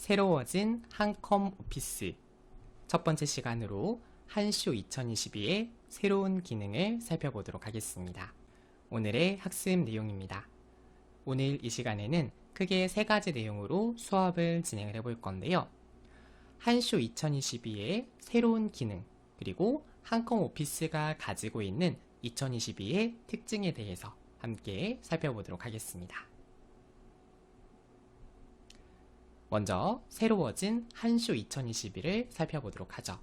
새로워진 한컴 오피스 첫 번째 시간으로 한쇼 2022의 새로운 기능을 살펴보도록 하겠습니다. 오늘의 학습 내용입니다. 오늘 이 시간에는 크게 세 가지 내용으로 수업을 진행을 해볼 건데요. 한쇼 2022의 새로운 기능, 그리고 한컴 오피스가 가지고 있는 2022의 특징에 대해서 함께 살펴보도록 하겠습니다. 먼저 새로워진 한쇼 2022를 살펴보도록 하죠.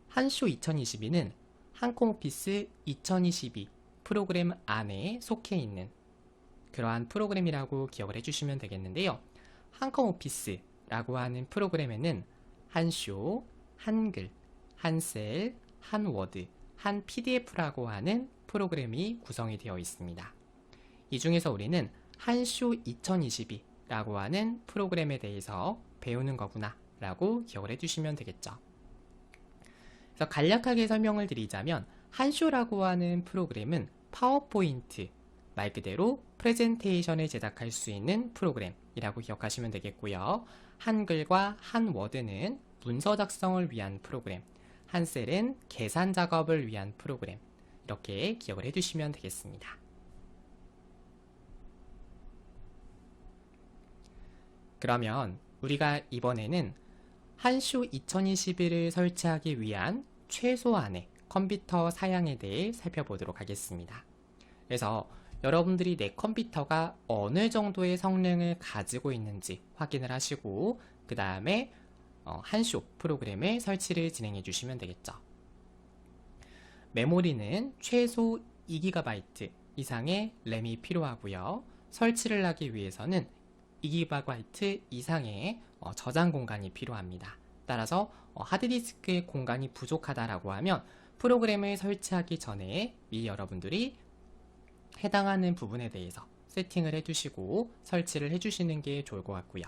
한쇼 2022는 한컴 오피스 2022 프로그램 안에 속해 있는 그러한 프로그램이라고 기억을 해주시면 되겠는데요. 한컴 오피스라고 하는 프로그램에는 한쇼, 한글, 한셀, 한워드, 한 PDF라고 하는 프로그램이 구성이 되어 있습니다. 이 중에서 우리는 한쇼 2022 라고 하는 프로그램에 대해서 배우는 거구나 라고 기억을 해주시면 되겠죠. 그래서 간략하게 설명을 드리자면 한쇼라고 하는 프로그램은 파워포인트, 말 그대로 프레젠테이션을 제작할 수 있는 프로그램이라고 기억하시면 되겠고요. 한글과 한워드는 문서 작성을 위한 프로그램, 한셀은 계산 작업을 위한 프로그램, 이렇게 기억을 해주시면 되겠습니다. 그러면 우리가 이번에는 한쇼 2021을 설치하기 위한 최소한의 컴퓨터 사양에 대해 살펴보도록 하겠습니다. 그래서 여러분들이 내 컴퓨터가 어느 정도의 성능을 가지고 있는지 확인을 하시고 그 다음에 한쇼 프로그램의 설치를 진행해 주시면 되겠죠. 메모리는 최소 2GB 이상의 램이 필요하고요. 설치를 하기 위해서는 2GB 이상의 저장 공간이 필요합니다. 따라서 하드디스크의 공간이 부족하다라고 하면 프로그램을 설치하기 전에 미리 여러분들이 해당하는 부분에 대해서 세팅을 해두시고 설치를 해주시는 게 좋을 것 같고요.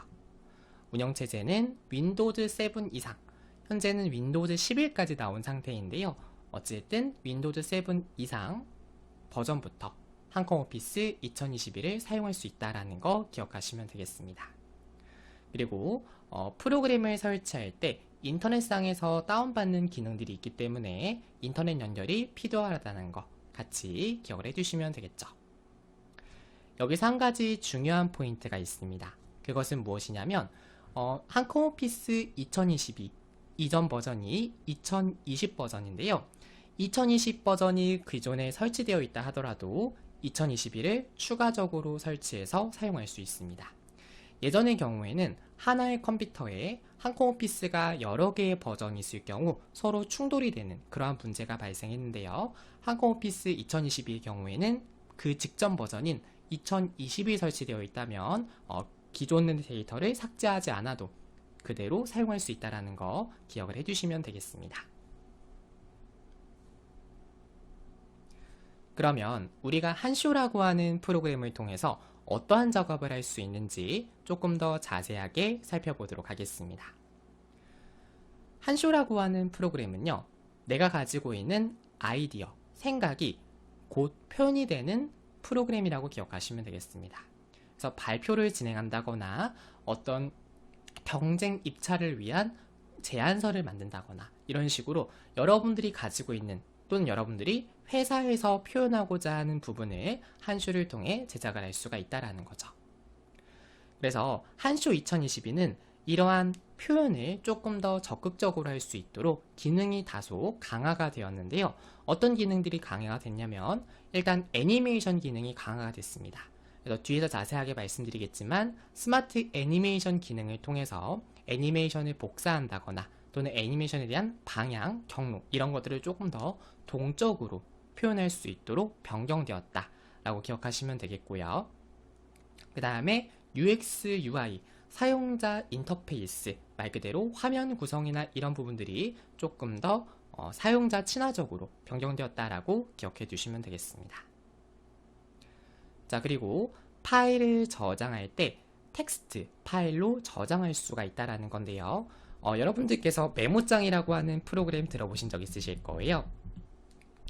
운영체제는 윈도우즈 7 이상, 현재는 윈도우즈 11까지 나온 상태인데요. 어쨌든 윈도우즈 7 이상 버전부터 한컴 오피스 2021을 사용할 수 있다는 거 기억하시면 되겠습니다. 그리고 프로그램을 설치할 때 인터넷상에서 다운받는 기능들이 있기 때문에 인터넷 연결이 필요하다는 거 같이 기억을 해주시면 되겠죠. 여기서 한 가지 중요한 포인트가 있습니다. 그것은 무엇이냐면 한컴 오피스 2022 이전 버전이 2020 버전인데요. 2020 버전이 기존에 설치되어 있다 하더라도 2021을 추가적으로 설치해서 사용할 수 있습니다. 예전의 경우에는 하나의 컴퓨터에 한컴 오피스가 여러 개의 버전이 있을 경우 서로 충돌이 되는 그러한 문제가 발생했는데요. 한컴 오피스 2022의 경우에는 그 직전 버전인 2020이 설치되어 있다면 기존의 데이터를 삭제하지 않아도 그대로 사용할 수 있다는 거 기억을 해주시면 되겠습니다. 그러면 우리가 한쇼라고 하는 프로그램을 통해서 어떠한 작업을 할 수 있는지 조금 더 자세하게 살펴보도록 하겠습니다. 한쇼라고 하는 프로그램은요, 내가 가지고 있는 아이디어, 생각이 곧 표현이 되는 프로그램이라고 기억하시면 되겠습니다. 그래서 발표를 진행한다거나 어떤 경쟁 입찰을 위한 제안서를 만든다거나 이런 식으로 여러분들이 가지고 있는 또는 여러분들이 회사에서 표현하고자 하는 부분을 한쇼를 통해 제작을 할 수가 있다는 거죠. 그래서 한쇼 2022는 이러한 표현을 조금 더 적극적으로 할 수 있도록 기능이 다소 강화가 되었는데요. 어떤 기능들이 강화가 됐냐면 일단 애니메이션 기능이 강화가 됐습니다. 그래서 뒤에서 자세하게 말씀드리겠지만 스마트 애니메이션 기능을 통해서 애니메이션을 복사한다거나 또는 애니메이션에 대한 방향, 경로 이런 것들을 조금 더 동적으로 표현할 수 있도록 변경되었다 라고 기억하시면 되겠고요. 그 다음에 UX, UI, 사용자 인터페이스, 말 그대로 화면 구성이나 이런 부분들이 조금 더 사용자 친화적으로 변경되었다라고 기억해 주시면 되겠습니다. 자, 그리고 파일을 저장할 때 텍스트 파일로 저장할 수가 있다는 건데요. 여러분들께서 메모장이라고 하는 프로그램 들어보신 적 있으실 거예요.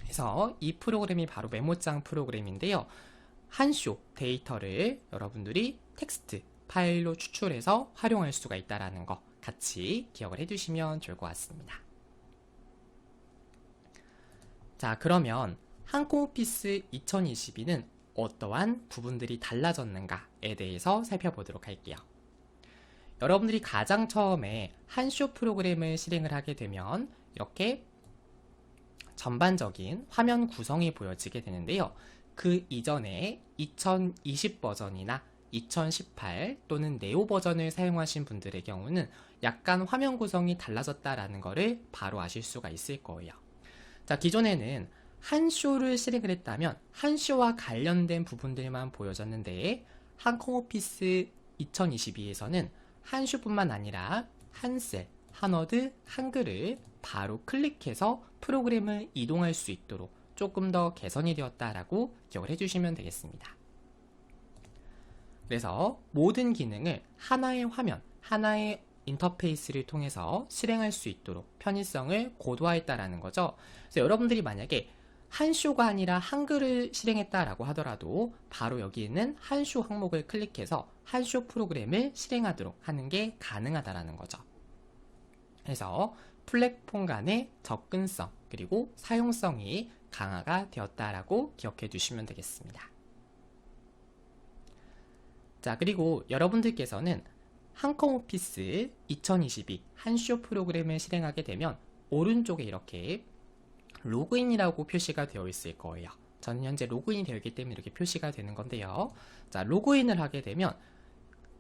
그래서 이 프로그램이 바로 메모장 프로그램인데요. 한쇼 데이터를 여러분들이 텍스트 파일로 추출해서 활용할 수가 있다는 거 같이 기억을 해두시면 좋을 것 같습니다. 자, 그러면 항공오피스 2022는 어떠한 부분들이 달라졌는가에 대해서 살펴보도록 할게요. 여러분들이 가장 처음에 한쇼 프로그램을 실행을 하게 되면 이렇게 전반적인 화면 구성이 보여지게 되는데요. 그 이전에 2020 버전이나 2018 또는 네오 버전을 사용하신 분들의 경우는 약간 화면 구성이 달라졌다라는 것을 바로 아실 수가 있을 거예요. 자, 기존에는 한쇼를 실행을 했다면 한쇼와 관련된 부분들만 보여졌는데 항공오피스 2022에서는 한쇼뿐만 아니라 한셀, 한워드, 한글을 바로 클릭해서 프로그램을 이동할 수 있도록 조금 더 개선이 되었다라고 기억을 해주시면 되겠습니다. 그래서 모든 기능을 하나의 화면, 하나의 인터페이스를 통해서 실행할 수 있도록 편의성을 고도화했다라는 거죠. 그래서 여러분들이 만약에 한쇼가 아니라 한글을 실행했다라고 하더라도 바로 여기 있는 한쇼 항목을 클릭해서 한쇼 프로그램을 실행하도록 하는 게 가능하다라는 거죠. 그래서 플랫폼 간의 접근성 그리고 사용성이 강화가 되었다라고 기억해 두시면 되겠습니다. 자, 그리고 여러분들께서는 항공오피스 2022 한쇼 프로그램을 실행하게 되면 오른쪽에 이렇게 로그인이라고 표시가 되어 있을 거예요. 저는 현재 로그인이 되어 있기 때문에 이렇게 표시가 되는 건데요. 자, 로그인을 하게 되면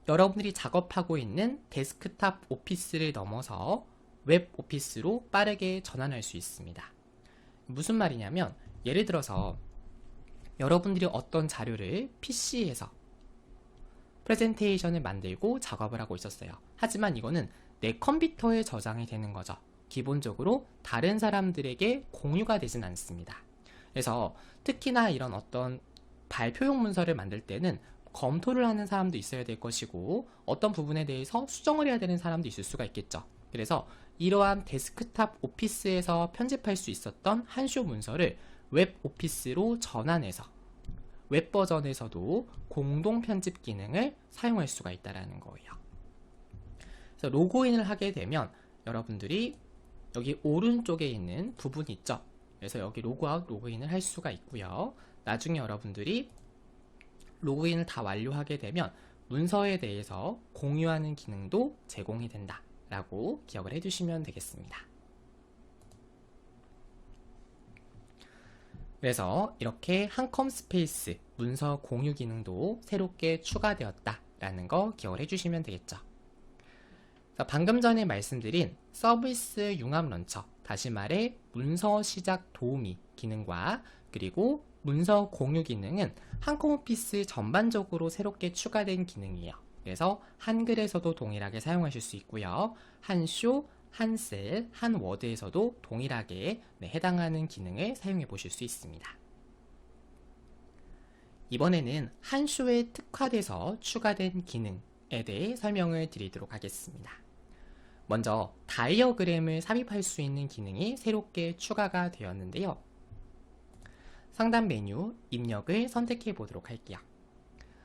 여러분들이 작업하고 있는 데스크탑 오피스를 넘어서 웹 오피스로 빠르게 전환할 수 있습니다. 무슨 말이냐면 예를 들어서 여러분들이 어떤 자료를 PC에서 프레젠테이션을 만들고 작업을 하고 있었어요. 하지만 이거는 내 컴퓨터에 저장이 되는 거죠. 기본적으로 다른 사람들에게 공유가 되진 않습니다. 그래서 특히나 이런 어떤 발표용 문서를 만들 때는 검토를 하는 사람도 있어야 될 것이고 어떤 부분에 대해서 수정을 해야 되는 사람도 있을 수가 있겠죠. 그래서 이러한 데스크탑 오피스에서 편집할 수 있었던 한쇼 문서를 웹 오피스로 전환해서 웹 버전에서도 공동 편집 기능을 사용할 수가 있다는 거예요. 그래서 로그인을 하게 되면 여러분들이 여기 오른쪽에 있는 부분이 있죠. 그래서 여기 로그아웃, 로그인을 할 수가 있고요. 나중에 여러분들이 로그인을 다 완료하게 되면 문서에 대해서 공유하는 기능도 제공이 된다라고 기억을 해두시면 되겠습니다. 그래서 이렇게 한컴 스페이스 문서 공유 기능도 새롭게 추가되었다라는 거 기억을 해주시면 되겠죠. 방금 전에 말씀드린 서비스 융합 런처, 다시 말해 문서 시작 도우미 기능과 그리고 문서 공유 기능은 항공오피스 전반적으로 새롭게 추가된 기능이에요. 그래서 한글에서도 동일하게 사용하실 수 있고요. 한쇼, 한셀, 한워드에서도 동일하게 해당하는 기능을 사용해 보실 수 있습니다. 이번에는 한쇼에 특화돼서 추가된 기능에 대해 설명을 드리도록 하겠습니다. 먼저 다이어그램을 삽입할 수 있는 기능이 새롭게 추가가 되었는데요. 상단 메뉴 입력을 선택해 보도록 할게요.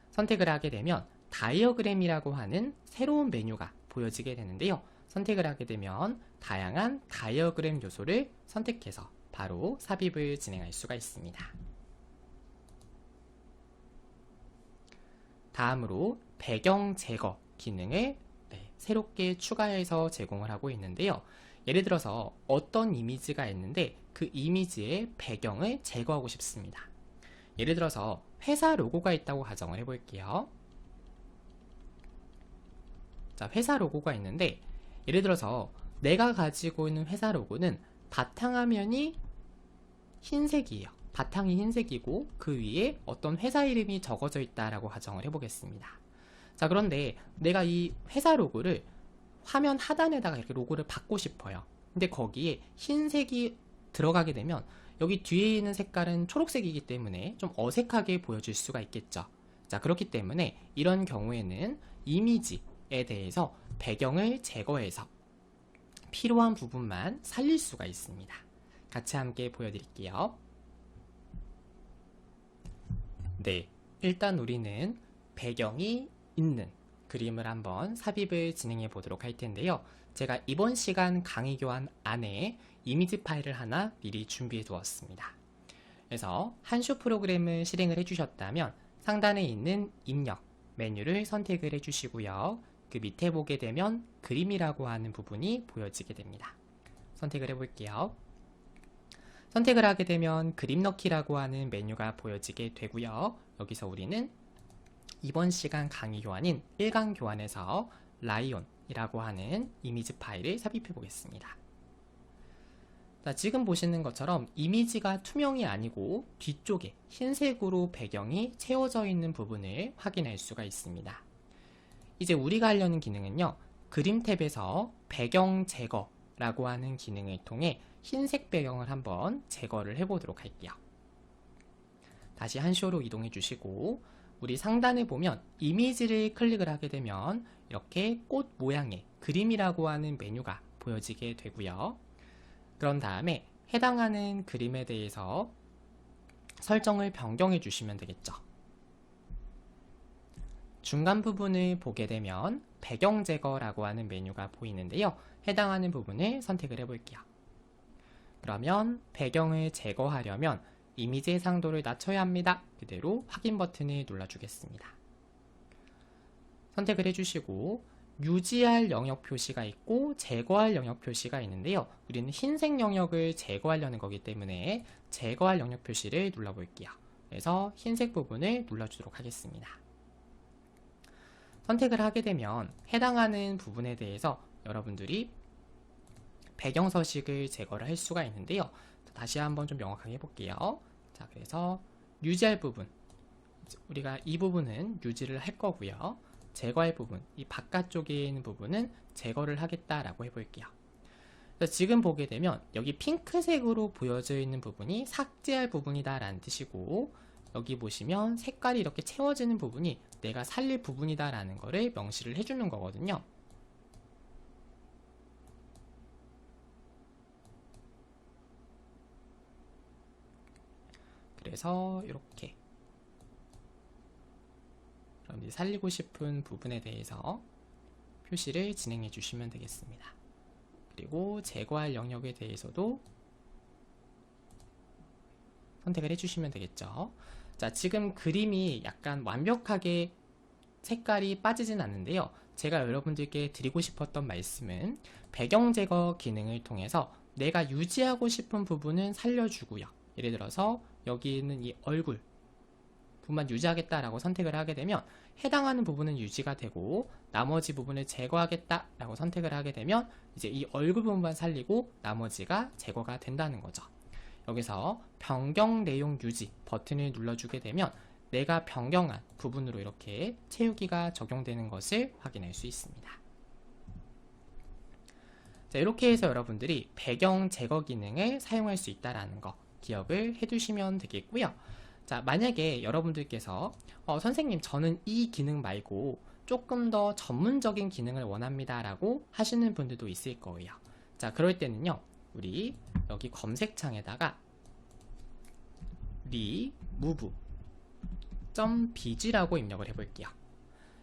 선택을 하게 되면 다이어그램이라고 하는 새로운 메뉴가 보여지게 되는데요. 선택을 하게 되면 다양한 다이어그램 요소를 선택해서 바로 삽입을 진행할 수가 있습니다. 다음으로 배경 제거 기능을 새롭게 추가해서 제공을 하고 있는데요. 예를 들어서 어떤 이미지가 있는데 그 이미지의 배경을 제거하고 싶습니다. 예를 들어서 회사 로고가 있다고 가정을 해볼게요. 자, 회사 로고가 있는데 예를 들어서 내가 가지고 있는 회사 로고는 바탕화면이 흰색이에요. 바탕이 흰색이고 그 위에 어떤 회사 이름이 적어져 있다라고 가정을 해보겠습니다. 자, 그런데 내가 이 회사 로고를 화면 하단에다가 이렇게 로고를 받고 싶어요. 근데 거기에 흰색이 들어가게 되면 여기 뒤에 있는 색깔은 초록색이기 때문에 좀 어색하게 보여질 수가 있겠죠. 자, 그렇기 때문에 이런 경우에는 이미지에 대해서 배경을 제거해서 필요한 부분만 살릴 수가 있습니다. 같이 함께 보여드릴게요. 네, 일단 우리는 배경이 있는 그림을 한번 삽입을 진행해 보도록 할 텐데요. 제가 이번 시간 강의 교환 안에 이미지 파일을 하나 미리 준비해 두었습니다. 그래서 한쇼 프로그램을 실행을 해주셨다면 상단에 있는 입력 메뉴를 선택을 해주시고요. 그 밑에 보게 되면 그림이라고 하는 부분이 보여지게 됩니다. 선택을 해볼게요. 선택을 하게 되면 그림 넣기라고 하는 메뉴가 보여지게 되고요. 여기서 우리는 이번 시간 강의 교환인 1강 교환에서 라이온이라고 하는 이미지 파일을 삽입해 보겠습니다. 자, 지금 보시는 것처럼 이미지가 투명이 아니고 뒤쪽에 흰색으로 배경이 채워져 있는 부분을 확인할 수가 있습니다. 이제 우리가 하려는 기능은요. 그림 탭에서 배경 제거라고 하는 기능을 통해 흰색 배경을 한번 제거를 해보도록 할게요. 다시 한쇼로 이동해 주시고 우리 상단에 보면 이미지를 클릭을 하게 되면 이렇게 꽃 모양의 그림이라고 하는 메뉴가 보여지게 되고요. 그런 다음에 해당하는 그림에 대해서 설정을 변경해 주시면 되겠죠. 중간 부분을 보게 되면 배경 제거라고 하는 메뉴가 보이는데요. 해당하는 부분을 선택을 해볼게요. 그러면 배경을 제거하려면 이미지의 상도를 낮춰야 합니다. 그대로 확인 버튼을 눌러주겠습니다. 선택을 해주시고 유지할 영역 표시가 있고 제거할 영역 표시가 있는데요. 우리는 흰색 영역을 제거하려는 거기 때문에 제거할 영역 표시를 눌러볼게요. 그래서 흰색 부분을 눌러주도록 하겠습니다. 선택을 하게 되면 해당하는 부분에 대해서 여러분들이 배경 서식을 제거를 할 수가 있는데요. 다시 한번 좀 명확하게 해볼게요. 자, 그래서 유지할 부분, 우리가 이 부분은 유지를 할 거고요. 제거할 부분, 이 바깥쪽에 있는 부분은 제거를 하겠다라고 해볼게요. 지금 보게 되면 여기 핑크색으로 보여져 있는 부분이 삭제할 부분이다 라는 뜻이고, 여기 보시면 색깔이 이렇게 채워지는 부분이 내가 살릴 부분이다 라는 거를 명시를 해주는 거거든요. 그래서 이렇게 여러분들이 살리고 싶은 부분에 대해서 표시를 진행해 주시면 되겠습니다. 그리고 제거할 영역에 대해서도 선택을 해주시면 되겠죠. 자, 지금 그림이 약간 완벽하게 색깔이 빠지진 않는데요. 제가 여러분들께 드리고 싶었던 말씀은 배경 제거 기능을 통해서 내가 유지하고 싶은 부분은 살려주고요. 예를 들어서 여기 있는 이 얼굴 부분만 유지하겠다라고 선택을 하게 되면 해당하는 부분은 유지가 되고 나머지 부분을 제거하겠다라고 선택을 하게 되면 이제 이 얼굴 부분만 살리고 나머지가 제거가 된다는 거죠. 여기서 변경 내용 유지 버튼을 눌러주게 되면 내가 변경한 부분으로 이렇게 채우기가 적용되는 것을 확인할 수 있습니다. 자, 이렇게 해서 여러분들이 배경 제거 기능을 사용할 수 있다는 거 기억을 해두시면 되겠고요. 자, 만약에 여러분들께서 선생님 저는 이 기능 말고 조금 더 전문적인 기능을 원합니다 라고 하시는 분들도 있을 거예요. 자, 그럴 때는요 우리 여기 검색창에다가 remove.bg라고 입력을 해볼게요.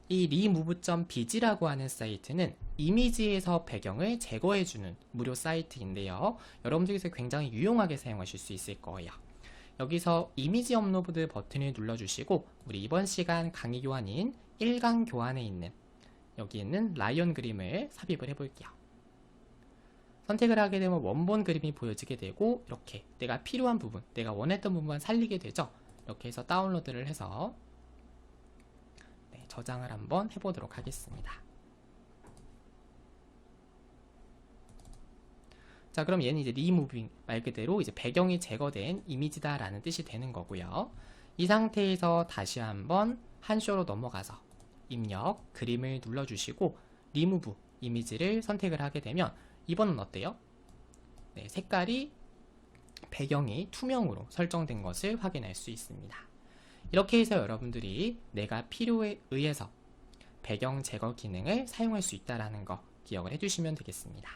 이 remove.bg라고 하는 사이트는 이미지에서 배경을 제거해주는 무료 사이트인데요. 여러분들께서 굉장히 유용하게 사용하실 수 있을 거예요. 여기서 이미지 업로드 버튼을 눌러주시고 우리 이번 시간 강의 교환인 1강 교환에 있는 여기 있는 라이온 그림을 삽입을 해볼게요. 선택을 하게 되면 원본 그림이 보여지게 되고 이렇게 내가 필요한 부분, 내가 원했던 부분만 살리게 되죠. 이렇게 해서 다운로드를 해서 저장을 한번 해보도록 하겠습니다. 자, 그럼 얘는 이제 리무빙 말 그대로 이제 배경이 제거된 이미지다 라는 뜻이 되는 거고요. 이 상태에서 다시 한번 한쇼로 넘어가서 입력 그림을 눌러주시고 리무브 이미지를 선택을 하게 되면 이번은 어때요? 네, 색깔이 배경이 투명으로 설정된 것을 확인할 수 있습니다. 이렇게 해서 여러분들이 내가 필요에 의해서 배경 제거 기능을 사용할 수 있다는 거 기억을 해주시면 되겠습니다.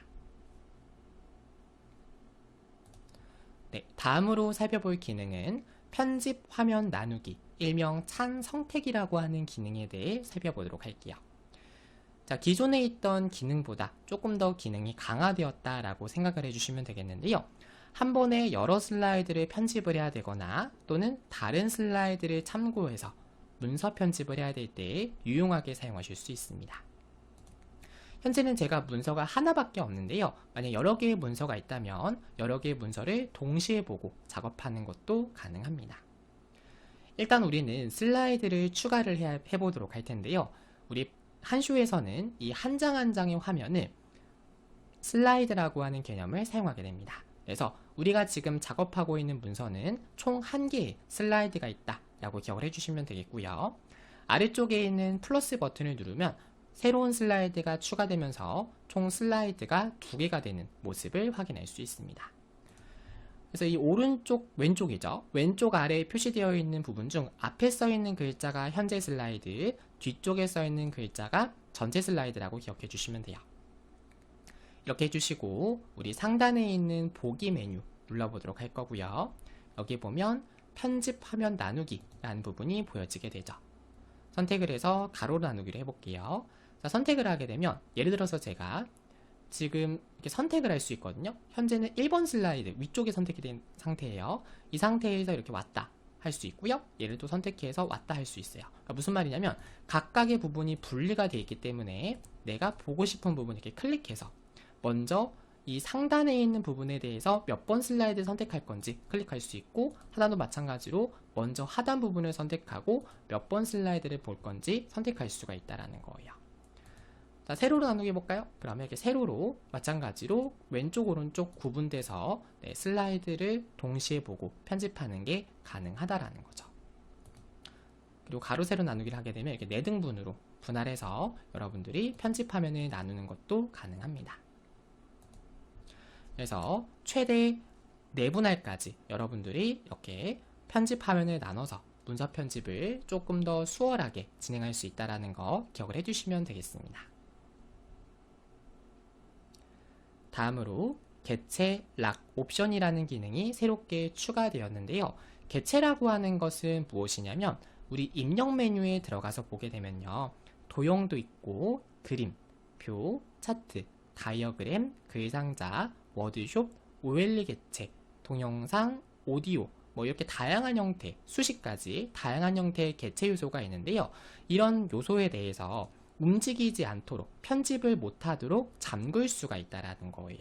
네, 다음으로 살펴볼 기능은 편집 화면 나누기, 일명 찬 성택이라고 하는 기능에 대해 살펴보도록 할게요. 자, 기존에 있던 기능보다 조금 더 기능이 강화되었다라고 생각을 해주시면 되겠는데요. 한 번에 여러 슬라이드를 편집을 해야 되거나 또는 다른 슬라이드를 참고해서 문서 편집을 해야 될 때 유용하게 사용하실 수 있습니다. 현재는 제가 문서가 하나밖에 없는데요. 만약 여러 개의 문서가 있다면 여러 개의 문서를 동시에 보고 작업하는 것도 가능합니다. 일단 우리는 슬라이드를 추가를 해보도록 할 텐데요. 우리 한쇼에서는 이 한 장 한 장의 화면을 슬라이드라고 하는 개념을 사용하게 됩니다. 그래서 우리가 지금 작업하고 있는 문서는 총 1개의 슬라이드가 있다 라고 기억을 해주시면 되겠고요. 아래쪽에 있는 플러스 버튼을 누르면 새로운 슬라이드가 추가되면서 총 슬라이드가 2개가 되는 모습을 확인할 수 있습니다. 그래서 이 오른쪽, 왼쪽이죠. 왼쪽 아래에 표시되어 있는 부분 중 앞에 써 있는 글자가 현재 슬라이드, 뒤쪽에 써 있는 글자가 전체 슬라이드라고 기억해 주시면 돼요. 이렇게 해주시고 우리 상단에 있는 보기 메뉴 눌러보도록 할 거고요. 여기 보면 편집 화면 나누기 라는 부분이 보여지게 되죠. 선택을 해서 가로로 나누기를 해볼게요. 자, 선택을 하게 되면 예를 들어서 제가 지금 이렇게 선택을 할 수 있거든요. 현재는 1번 슬라이드 위쪽에 선택이 된 상태예요. 이 상태에서 이렇게 왔다 할 수 있고요. 얘를 또 선택해서 왔다 할 수 있어요. 그러니까 무슨 말이냐면 각각의 부분이 분리가 되어 있기 때문에 내가 보고 싶은 부분 이렇게 클릭해서 먼저 이 상단에 있는 부분에 대해서 몇 번 슬라이드 선택할 건지 클릭할 수 있고, 하단도 마찬가지로 먼저 하단 부분을 선택하고 몇 번 슬라이드를 볼 건지 선택할 수가 있다는 거예요. 자, 세로로 나누게 해볼까요? 그러면 이렇게 세로로 마찬가지로 왼쪽 오른쪽 구분돼서 슬라이드를 동시에 보고 편집하는 게 가능하다라는 거죠. 그리고 가로 세로 나누기를 하게 되면 이렇게 4등분으로 분할해서 여러분들이 편집 화면을 나누는 것도 가능합니다. 그래서 최대 4분할까지 여러분들이 이렇게 편집 화면을 나눠서 문서 편집을 조금 더 수월하게 진행할 수 있다는 거 기억을 해주시면 되겠습니다. 다음으로 개체 락 옵션이라는 기능이 새롭게 추가되었는데요. 개체라고 하는 것은 무엇이냐면 우리 입력 메뉴에 들어가서 보게 되면요. 도형도 있고 그림, 표, 차트, 다이어그램, 글상자, 워드숍, OLE 개체, 동영상, 오디오 뭐 이렇게 다양한 형태, 수십 가지 다양한 형태의 개체 요소가 있는데요. 이런 요소에 대해서 움직이지 않도록 편집을 못하도록 잠글 수가 있다는 거예요.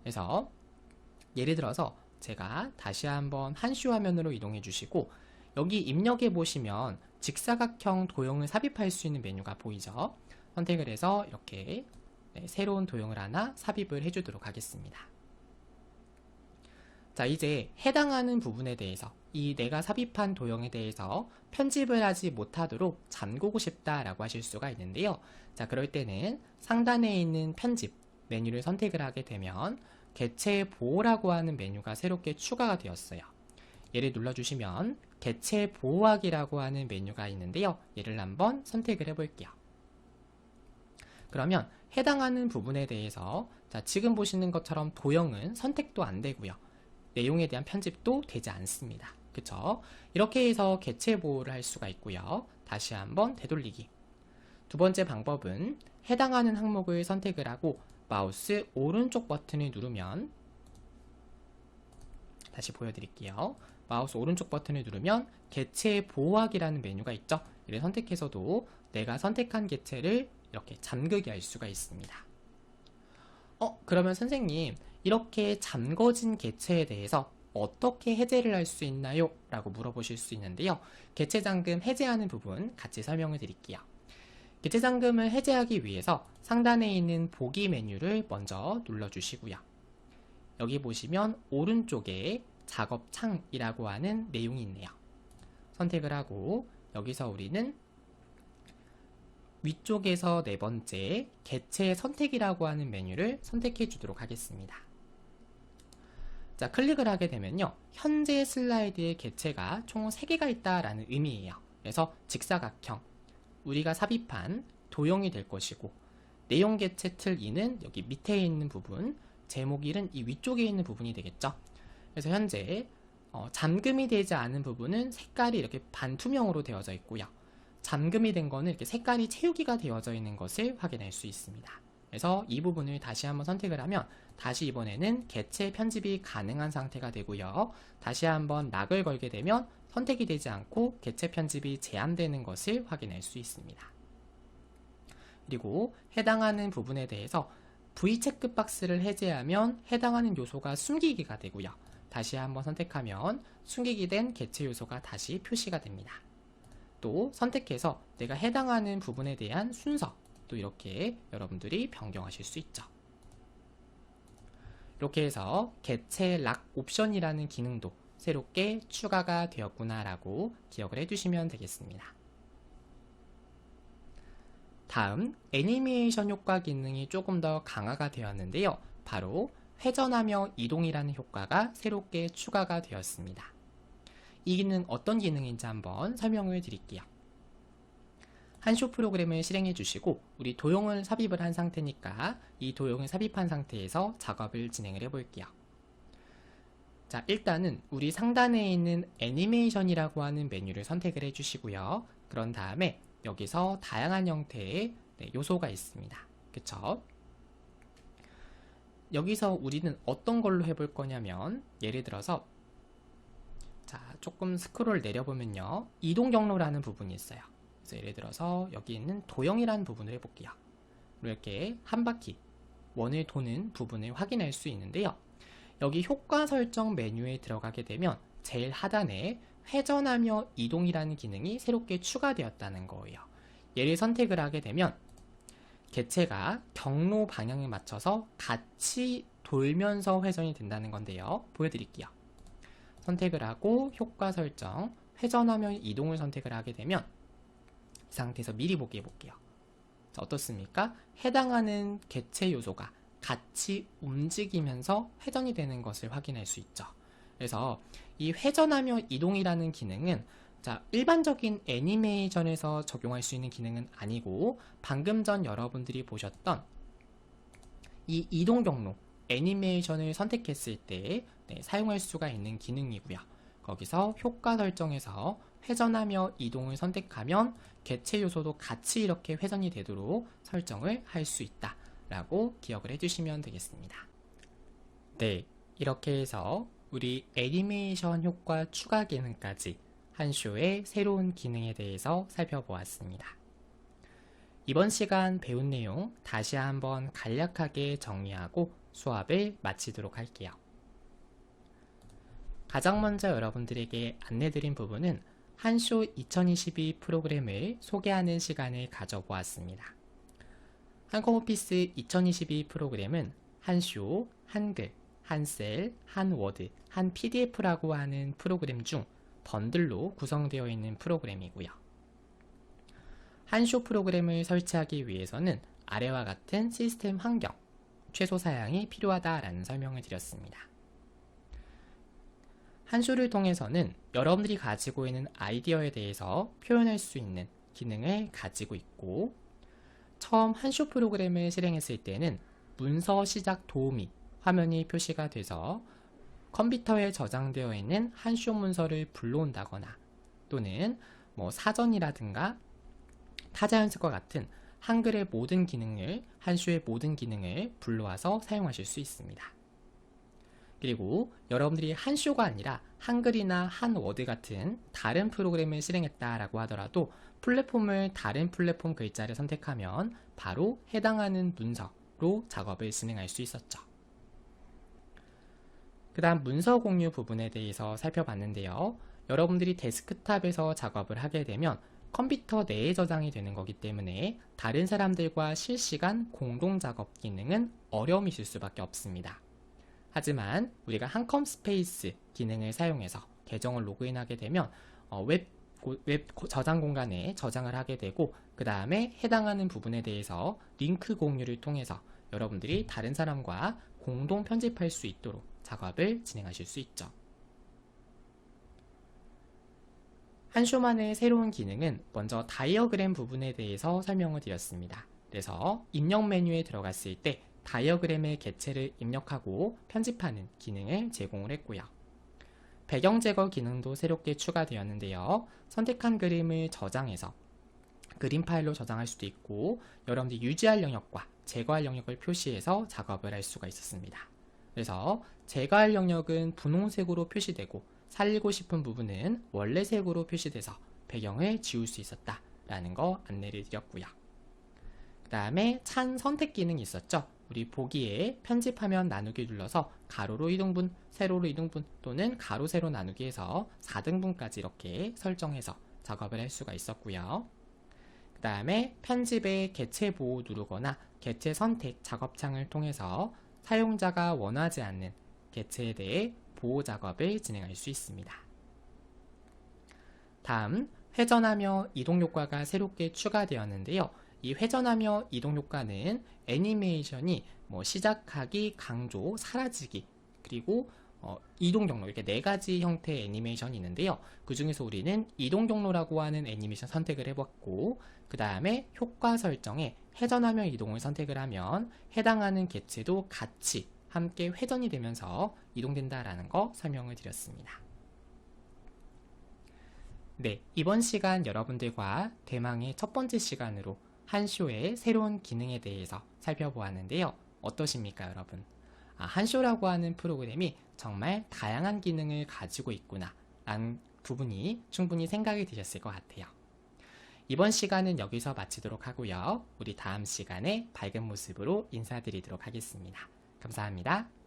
그래서 예를 들어서 제가 다시 한번 한쇼 화면으로 이동해 주시고 여기 입력해 보시면 직사각형 도형을 삽입할 수 있는 메뉴가 보이죠. 선택을 해서 이렇게 새로운 도형을 하나 삽입을 해주도록 하겠습니다. 자, 이제 해당하는 부분에 대해서 이 내가 삽입한 도형에 대해서 편집을 하지 못하도록 잠그고 싶다라고 하실 수가 있는데요. 자, 그럴 때는 상단에 있는 편집 메뉴를 선택을 하게 되면 개체 보호라고 하는 메뉴가 새롭게 추가가 되었어요. 얘를 눌러주시면 개체 보호하기라고 하는 메뉴가 있는데요. 얘를 한번 선택을 해볼게요. 그러면 해당하는 부분에 대해서 자, 지금 보시는 것처럼 도형은 선택도 안 되고요. 내용에 대한 편집도 되지 않습니다. 그쵸? 이렇게 해서 개체 보호를 할 수가 있고요. 다시 한번 되돌리기. 두 번째 방법은 해당하는 항목을 선택을 하고 마우스 오른쪽 버튼을 누르면 다시 보여드릴게요. 마우스 오른쪽 버튼을 누르면 개체 보호하기라는 메뉴가 있죠. 이를 선택해서도 내가 선택한 개체를 이렇게 잠그게 할 수가 있습니다. 그러면 선생님 이렇게 잠궈진 개체에 대해서 어떻게 해제를 할 수 있나요? 라고 물어보실 수 있는데요. 개체 잠금 해제하는 부분 같이 설명을 드릴게요. 개체 잠금을 해제하기 위해서 상단에 있는 보기 메뉴를 먼저 눌러주시고요. 여기 보시면 오른쪽에 작업창이라고 하는 내용이 있네요. 선택을 하고 여기서 우리는 위쪽에서 4번째 개체 선택이라고 하는 메뉴를 선택해 주도록 하겠습니다. 자, 클릭을 하게 되면요. 현재 슬라이드의 개체가 총 3개가 있다라는 의미예요. 그래서 직사각형, 우리가 삽입한 도형이 될 것이고 내용 개체 틀 2는 여기 밑에 있는 부분, 제목 1은 이 위쪽에 있는 부분이 되겠죠. 그래서 현재 잠금이 되지 않은 부분은 색깔이 이렇게 반투명으로 되어져 있고요. 잠금이 된 거는 이렇게 색깔이 채우기가 되어져 있는 것을 확인할 수 있습니다. 그래서 이 부분을 다시 한번 선택을 하면 다시 이번에는 개체 편집이 가능한 상태가 되고요. 다시 한번 락을 걸게 되면 선택이 되지 않고 개체 편집이 제한되는 것을 확인할 수 있습니다. 그리고 해당하는 부분에 대해서 V 체크박스를 해제하면 해당하는 요소가 숨기기가 되고요. 다시 한번 선택하면 숨기기 된 개체 요소가 다시 표시가 됩니다. 또 선택해서 내가 해당하는 부분에 대한 순서 또 이렇게 여러분들이 변경하실 수 있죠. 이렇게 해서 개체 락 옵션이라는 기능도 새롭게 추가가 되었구나 라고 기억을 해두시면 되겠습니다. 다음 애니메이션 효과 기능이 조금 더 강화가 되었는데요. 바로 회전하며 이동이라는 효과가 새롭게 추가가 되었습니다. 이 기능 어떤 기능인지 한번 설명을 드릴게요. 한쇼 프로그램을 실행해 주시고 우리 도형을 삽입을 한 상태니까 이 도형을 삽입한 상태에서 작업을 진행을 해 볼게요. 자, 일단은 우리 상단에 있는 애니메이션이라고 하는 메뉴를 선택을 해 주시고요. 그런 다음에 여기서 다양한 형태의 요소가 있습니다. 그쵸? 여기서 우리는 어떤 걸로 해볼 거냐면 예를 들어서 자, 조금 스크롤 내려보면요. 이동 경로라는 부분이 있어요. 그래서 예를 들어서 여기 있는 도형이라는 부분을 해볼게요. 이렇게 한 바퀴 원을 도는 부분을 확인할 수 있는데요. 여기 효과 설정 메뉴에 들어가게 되면 제일 하단에 회전하며 이동이라는 기능이 새롭게 추가되었다는 거예요. 얘를 선택을 하게 되면 개체가 경로 방향에 맞춰서 같이 돌면서 회전이 된다는 건데요. 보여드릴게요. 선택을 하고 효과 설정, 회전하며 이동을 선택을 하게 되면 이 상태에서 미리 보기 해볼게요. 자, 어떻습니까? 해당하는 개체 요소가 같이 움직이면서 회전이 되는 것을 확인할 수 있죠. 그래서 이 회전하며 이동이라는 기능은 자, 일반적인 애니메이션에서 적용할 수 있는 기능은 아니고 방금 전 여러분들이 보셨던 이 이동 경로 애니메이션을 선택했을 때 사용할 수가 있는 기능이고요. 거기서 효과 설정에서 회전하며 이동을 선택하면 개체 요소도 같이 이렇게 회전이 되도록 설정을 할 수 있다 라고 기억을 해주시면 되겠습니다. 네, 이렇게 해서 우리 애니메이션 효과 추가 기능까지 한쇼의 새로운 기능에 대해서 살펴보았습니다. 이번 시간 배운 내용 다시 한번 간략하게 정리하고 수업을 마치도록 할게요. 가장 먼저 여러분들에게 안내드린 부분은 한쇼 2022 프로그램을 소개하는 시간을 가져보았습니다. 한컴오피스 2022 프로그램은 한쇼, 한글, 한셀, 한워드, 한 PDF라고 하는 프로그램 중 번들로 구성되어 있는 프로그램이고요. 한쇼 프로그램을 설치하기 위해서는 아래와 같은 시스템 환경, 최소 사양이 필요하다라는 설명을 드렸습니다. 한쇼를 통해서는 여러분들이 가지고 있는 아이디어에 대해서 표현할 수 있는 기능을 가지고 있고 처음 한쇼 프로그램을 실행했을 때는 문서 시작 도우미 화면이 표시가 돼서 컴퓨터에 저장되어 있는 한쇼 문서를 불러온다거나 또는 사전이라든가 타자연습과 같은 한글의 모든 기능을 한쇼의 모든 기능을 불러와서 사용하실 수 있습니다. 그리고 여러분들이 한쇼가 아니라 한글이나 한워드 같은 다른 프로그램을 실행했다라고 하더라도 플랫폼을 다른 플랫폼 글자를 선택하면 바로 해당하는 문서로 작업을 진행할 수 있었죠. 그 다음 문서 공유 부분에 대해서 살펴봤는데요. 여러분들이 데스크탑에서 작업을 하게 되면 컴퓨터 내에 저장이 되는 거기 때문에 다른 사람들과 실시간 공동 작업 기능은 어려움이 있을 수밖에 없습니다. 하지만 우리가 한컴 스페이스 기능을 사용해서 계정을 로그인하게 되면 웹 저장 공간에 저장을 하게 되고 그 다음에 해당하는 부분에 대해서 링크 공유를 통해서 여러분들이 다른 사람과 공동 편집할 수 있도록 작업을 진행하실 수 있죠. 한쇼만의 새로운 기능은 먼저 다이어그램 부분에 대해서 설명을 드렸습니다. 그래서 입력 메뉴에 들어갔을 때 다이어그램의 개체를 입력하고 편집하는 기능을 제공을 했고요. 배경 제거 기능도 새롭게 추가되었는데요. 선택한 그림을 저장해서 그림 파일로 저장할 수도 있고 여러분들이 유지할 영역과 제거할 영역을 표시해서 작업을 할 수가 있었습니다. 그래서 제거할 영역은 분홍색으로 표시되고 살리고 싶은 부분은 원래 색으로 표시돼서 배경을 지울 수 있었다라는 거 안내를 드렸고요. 그 다음에 찬 선택 기능이 있었죠. 우리 보기에 편집하면 나누기 눌러서 가로로 이등분, 세로로 이등분 또는 가로 세로 나누기 해서 4등분까지 이렇게 설정해서 작업을 할 수가 있었고요. 그 다음에 편집에 개체 보호 누르거나 개체 선택 작업창을 통해서 사용자가 원하지 않는 개체에 대해 보호 작업을 진행할 수 있습니다. 다음, 회전하며 이동 효과가 새롭게 추가되었는데요. 이 회전하며 이동 효과는 애니메이션이 시작하기, 강조, 사라지기, 그리고 이동 경로 이렇게 4가지 형태의 애니메이션이 있는데요. 그 중에서 우리는 이동 경로라고 하는 애니메이션 선택을 해봤고 그 다음에 효과 설정에 회전하며 이동을 선택을 하면 해당하는 개체도 같이 함께 회전이 되면서 이동된다라는 거 설명을 드렸습니다. 네, 이번 시간 여러분들과 대망의 첫 번째 시간으로 한쇼의 새로운 기능에 대해서 살펴보았는데요. 어떠십니까, 여러분? 한쇼라고 하는 프로그램이 정말 다양한 기능을 가지고 있구나 라는 부분이 충분히 생각이 드셨을 것 같아요. 이번 시간은 여기서 마치도록 하고요. 우리 다음 시간에 밝은 모습으로 인사드리도록 하겠습니다. 감사합니다.